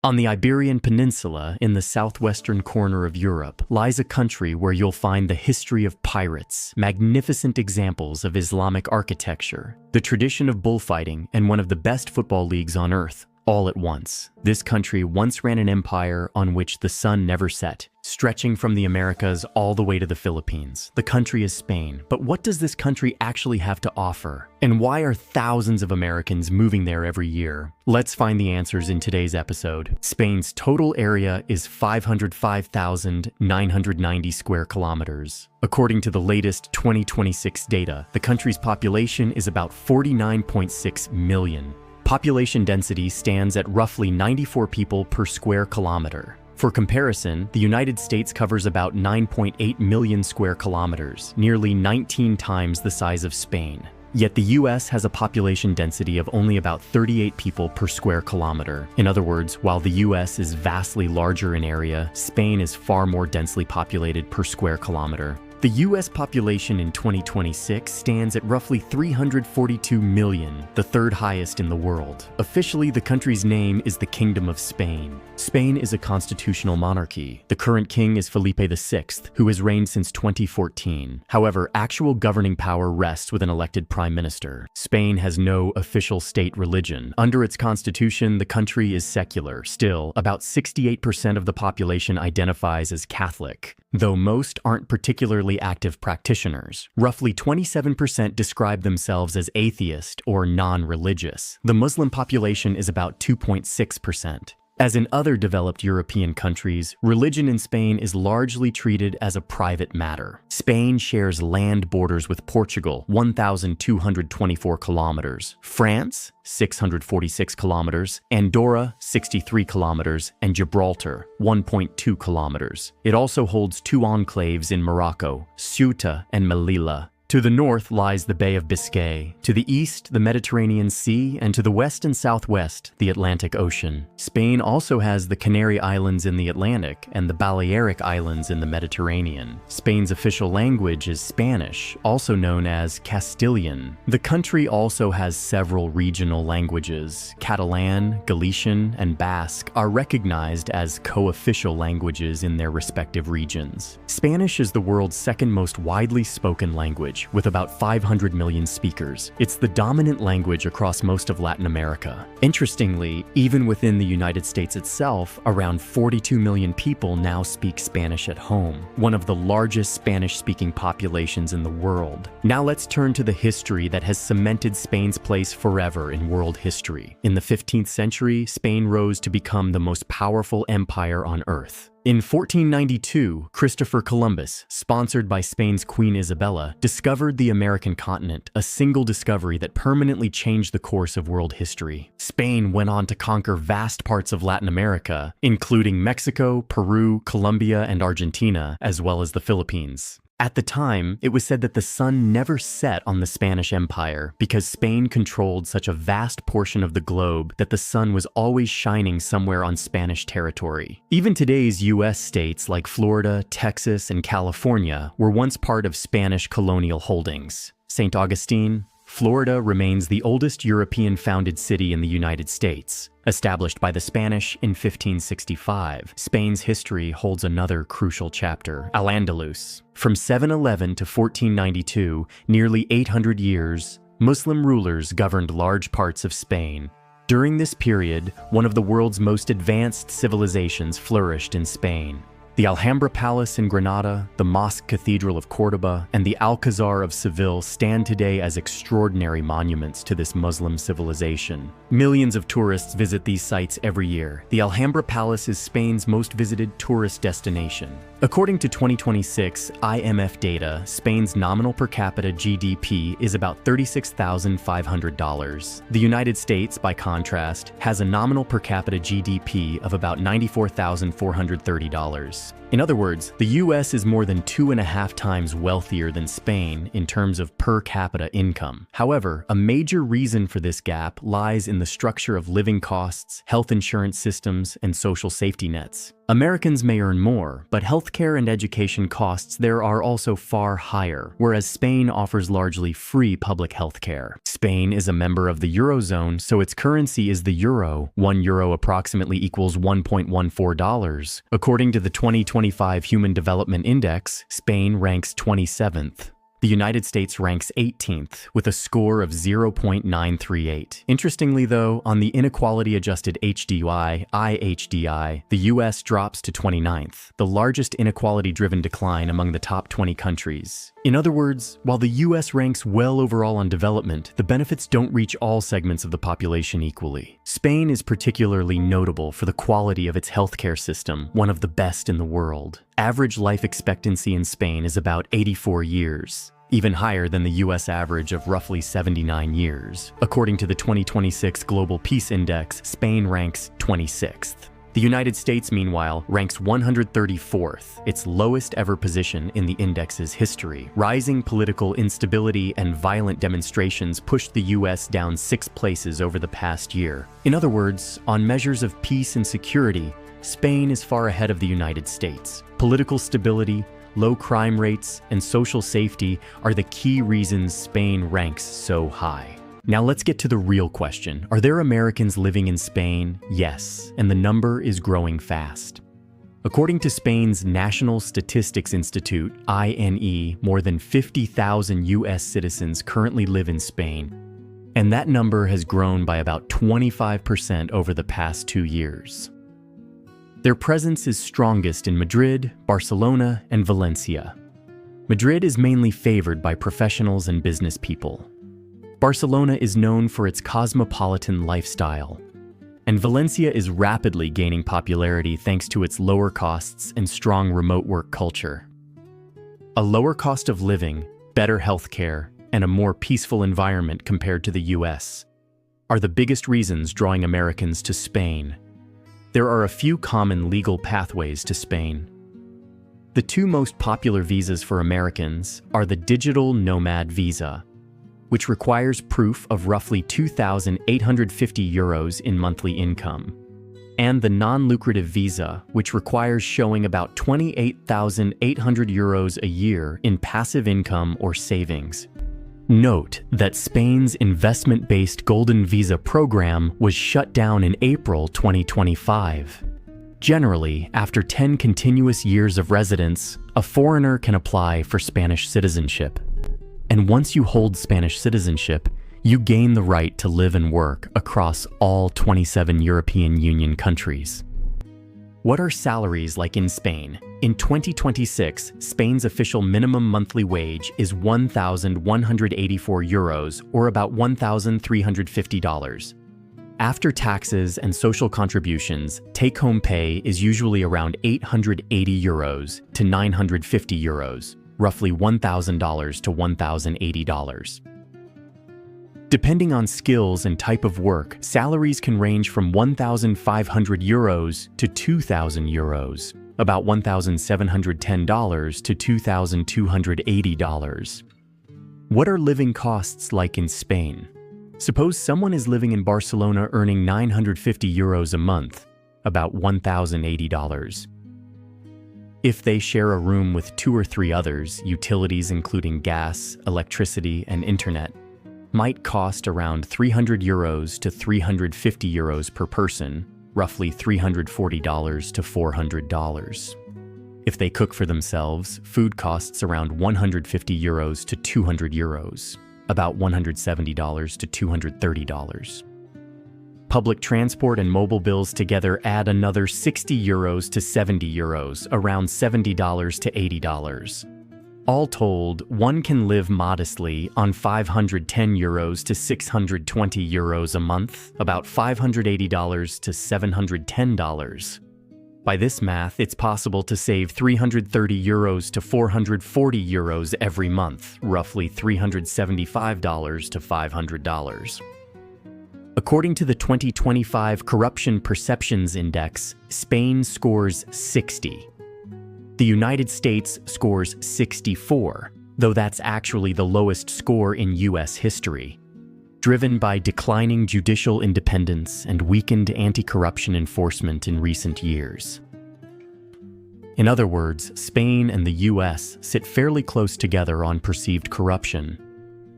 On the Iberian Peninsula, in the southwestern corner of Europe, lies a country where you'll find the history of pirates, magnificent examples of Islamic architecture, the tradition of bullfighting, and one of the best football leagues on earth, all at once. This country once ran an empire on which the sun never set, stretching from the Americas all the way to the Philippines. The country is Spain, but what does this country actually have to offer? And why are thousands of Americans moving there every year? Let's find the answers in today's episode. Spain's total area is 505,990 square kilometers. According to the latest 2026 data, the country's population is about 49.6 million. Population density stands at roughly 94 people per square kilometer. For comparison, the United States covers about 9.8 million square kilometers, nearly 19 times the size of Spain. Yet the US has a population density of only about 38 people per square kilometer. In other words, while the US is vastly larger in area, Spain is far more densely populated per square kilometer. The US population in 2026 stands at roughly 342 million, the third highest in the world. Officially, the country's name is the Kingdom of Spain. Spain is a constitutional monarchy. The current king is Felipe VI, who has reigned since 2014. However, actual governing power rests with an elected prime minister. Spain has no official state religion. Under its constitution, the country is secular. Still, about 68% of the population identifies as Catholic, though most aren't particularly active practitioners. Roughly 27% describe themselves as atheist or non-religious. The Muslim population is about 2.6%. As in other developed European countries, religion in Spain is largely treated as a private matter. Spain shares land borders with Portugal, 1,224 kilometers, France, 646 kilometers, Andorra, 63 kilometers, and Gibraltar, 1.2 kilometers. It also holds two enclaves in Morocco, Ceuta and Melilla. To the north lies the Bay of Biscay, to the east the Mediterranean Sea, and to the west and southwest the Atlantic Ocean. Spain also has the Canary Islands in the Atlantic and the Balearic Islands in the Mediterranean. Spain's official language is Spanish, also known as Castilian. The country also has several regional languages. Catalan, Galician, and Basque are recognized as co-official languages in their respective regions. Spanish is the world's second most widely spoken language, with about 500 million speakers. It's the dominant language across most of Latin America. Interestingly, even within the United States itself, around 42 million people now speak Spanish at home, one of the largest Spanish-speaking populations in the world. Now let's turn to the history that has cemented Spain's place forever in world history. In the 15th century, Spain rose to become the most powerful empire on Earth. In 1492, Christopher Columbus, sponsored by Spain's Queen Isabella, discovered the American continent, a single discovery that permanently changed the course of world history. Spain went on to conquer vast parts of Latin America, including Mexico, Peru, Colombia, and Argentina, as well as the Philippines. At the time, it was said that the sun never set on the Spanish Empire because Spain controlled such a vast portion of the globe that the sun was always shining somewhere on Spanish territory. Even today's US states like Florida, Texas, and California were once part of Spanish colonial holdings. St. Augustine, Florida remains the oldest European-founded city in the United States. Established by the Spanish in 1565, Spain's history holds another crucial chapter, Al-Andalus. From 711 to 1492, nearly 800 years, Muslim rulers governed large parts of Spain. During this period, one of the world's most advanced civilizations flourished in Spain. The Alhambra Palace in Granada, the Mosque Cathedral of Córdoba, and the Alcazar of Seville stand today as extraordinary monuments to this Muslim civilization. Millions of tourists visit these sites every year. The Alhambra Palace is Spain's most visited tourist destination. According to 2026 IMF data, Spain's nominal per capita GDP is about $36,500. The United States, by contrast, has a nominal per capita GDP of about $94,430. In other words, the US is more than 2.5 times wealthier than Spain in terms of per capita income. However, a major reason for this gap lies in the structure of living costs, health insurance systems, and social safety nets. Americans may earn more, but healthcare and education costs there are also far higher, whereas Spain offers largely free public healthcare. Spain is a member of the Eurozone, so its currency is the euro. €1 approximately equals $1.14. According to the 2025 Human Development Index, Spain ranks 27th. The United States ranks 18th with a score of 0.938. Interestingly though, on the inequality-adjusted IHDI, the US drops to 29th, the largest inequality-driven decline among the top 20 countries. In other words, while the US ranks well overall on development, the benefits don't reach all segments of the population equally. Spain is particularly notable for the quality of its healthcare system, one of the best in the world. Average life expectancy in Spain is about 84 years, even higher than the US average of roughly 79 years. According to the 2026 Global Peace Index, Spain ranks 26th. The United States, meanwhile, ranks 134th, its lowest ever position in the index's history. Rising political instability and violent demonstrations pushed the US down 6 places over the past year. In other words, on measures of peace and security, Spain is far ahead of the United States. Political stability, low crime rates, and social safety are the key reasons Spain ranks so high. Now let's get to the real question. Are there Americans living in Spain? Yes, and the number is growing fast. According to Spain's National Statistics Institute, INE, more than 50,000 US citizens currently live in Spain, and that number has grown by about 25% over the past 2 years. Their presence is strongest in Madrid, Barcelona, and Valencia. Madrid is mainly favored by professionals and business people. Barcelona is known for its cosmopolitan lifestyle, and Valencia is rapidly gaining popularity thanks to its lower costs and strong remote work culture. A lower cost of living, better healthcare, and a more peaceful environment compared to the US are the biggest reasons drawing Americans to Spain. There are a few common legal pathways to Spain. The 2 most popular visas for Americans are the digital Nomad visa, which requires proof of roughly €2,850 in monthly income, and the non-lucrative visa, which requires showing about €28,800 a year in passive income or savings. Note that Spain's investment-based Golden Visa program was shut down in April 2025. Generally, after 10 continuous years of residence, a foreigner can apply for Spanish citizenship. And once you hold Spanish citizenship, you gain the right to live and work across all 27 European Union countries. What are salaries like in Spain? In 2026, Spain's official minimum monthly wage is €1,184, or about $1,350. After taxes and social contributions, take-home pay is usually around €880 to €950, roughly $1,000 to $1,080. Depending on skills and type of work, salaries can range from €1,500 to €2,000, about $1,710 to $2,280. What are living costs like in Spain? Suppose someone is living in Barcelona earning €950 a month, about $1,080. If they share a room with 2 or 3 others, utilities including gas, electricity, and internet might cost around €300 to €350 per person, roughly $340 to $400. If they cook for themselves, food costs around €150 to €200, about $170 to $230. Public transport and mobile bills together add another €60 to €70, around $70 to $80. All told, one can live modestly on €510 to €620 a month, about $580 to $710. By this math, it's possible to save €330 to €440 every month, roughly $375 to $500. According to the 2025 Corruption Perceptions Index, Spain scores 60. The United States scores 64, though that's actually the lowest score in U.S. history, driven by declining judicial independence and weakened anti-corruption enforcement in recent years. In other words, Spain and the U.S. sit fairly close together on perceived corruption,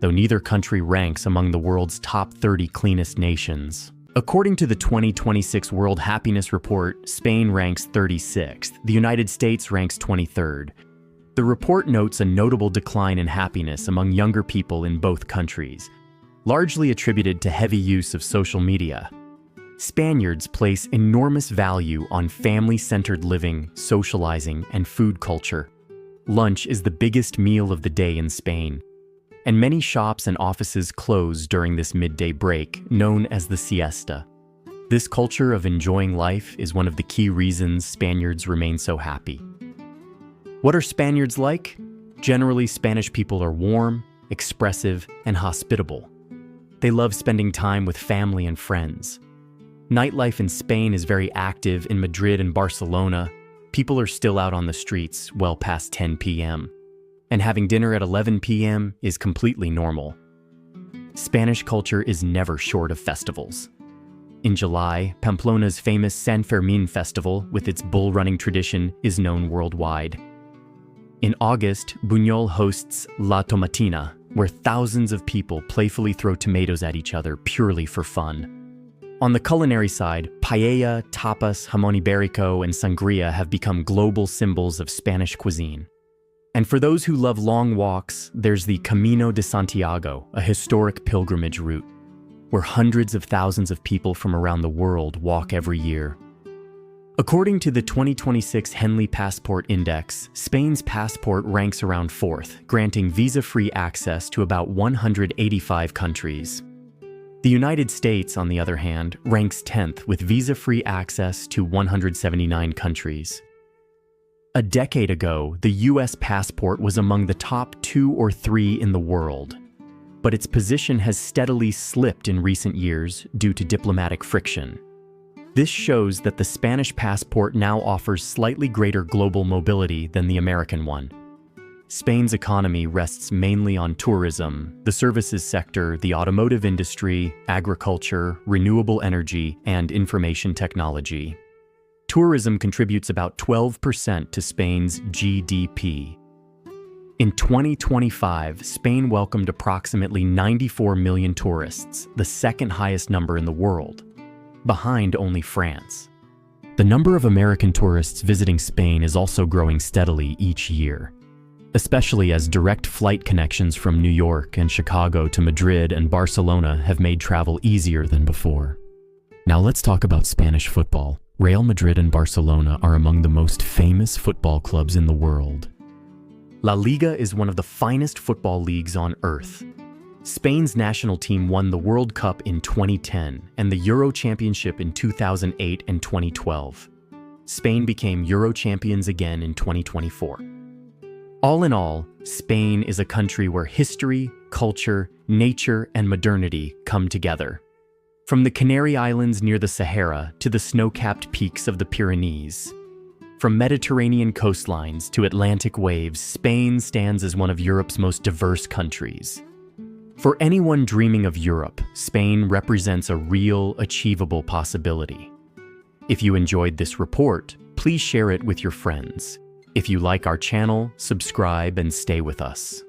though neither country ranks among the world's top 30 cleanest nations. According to the 2026 World Happiness Report, Spain ranks 36th, the United States ranks 23rd. The report notes a notable decline in happiness among younger people in both countries, largely attributed to heavy use of social media. Spaniards place enormous value on family-centered living, socializing, and food culture. Lunch is the biggest meal of the day in Spain, and many shops and offices close during this midday break, known as the siesta. This culture of enjoying life is one of the key reasons Spaniards remain so happy. What are Spaniards like? Generally, Spanish people are warm, expressive, and hospitable. They love spending time with family and friends. Nightlife in Spain is very active. In Madrid and Barcelona, people are still out on the streets well past 10 p.m., and having dinner at 11 p.m. is completely normal. Spanish culture is never short of festivals. In July, Pamplona's famous San Fermín festival, with its bull running tradition, is known worldwide. In August, Buñol hosts La Tomatina, where thousands of people playfully throw tomatoes at each other purely for fun. On the culinary side, paella, tapas, jamón ibérico, and sangria have become global symbols of Spanish cuisine. And for those who love long walks, there's the Camino de Santiago, a historic pilgrimage route, where hundreds of thousands of people from around the world walk every year. According to the 2026 Henley Passport Index, Spain's passport ranks around 4th, granting visa-free access to about 185 countries. The United States, on the other hand, ranks 10th with visa-free access to 179 countries. A decade ago, the U.S. passport was among the top 2 or 3 in the world, but its position has steadily slipped in recent years due to diplomatic friction. This shows that the Spanish passport now offers slightly greater global mobility than the American one. Spain's economy rests mainly on tourism, the services sector, the automotive industry, agriculture, renewable energy, and information technology. Tourism contributes about 12% to Spain's GDP. In 2025, Spain welcomed approximately 94 million tourists, the second highest number in the world, behind only France. The number of American tourists visiting Spain is also growing steadily each year, especially as direct flight connections from New York and Chicago to Madrid and Barcelona have made travel easier than before. Now let's talk about Spanish football. Real Madrid and Barcelona are among the most famous football clubs in the world. La Liga is one of the finest football leagues on earth. Spain's national team won the World Cup in 2010 and the Euro Championship in 2008 and 2012. Spain became Euro champions again in 2024. All in all, Spain is a country where history, culture, nature, and modernity come together. From the Canary Islands near the Sahara to the snow-capped peaks of the Pyrenees. From Mediterranean coastlines to Atlantic waves, Spain stands as one of Europe's most diverse countries. For anyone dreaming of Europe, Spain represents a real, achievable possibility. If you enjoyed this report, please share it with your friends. If you like our channel, subscribe and stay with us.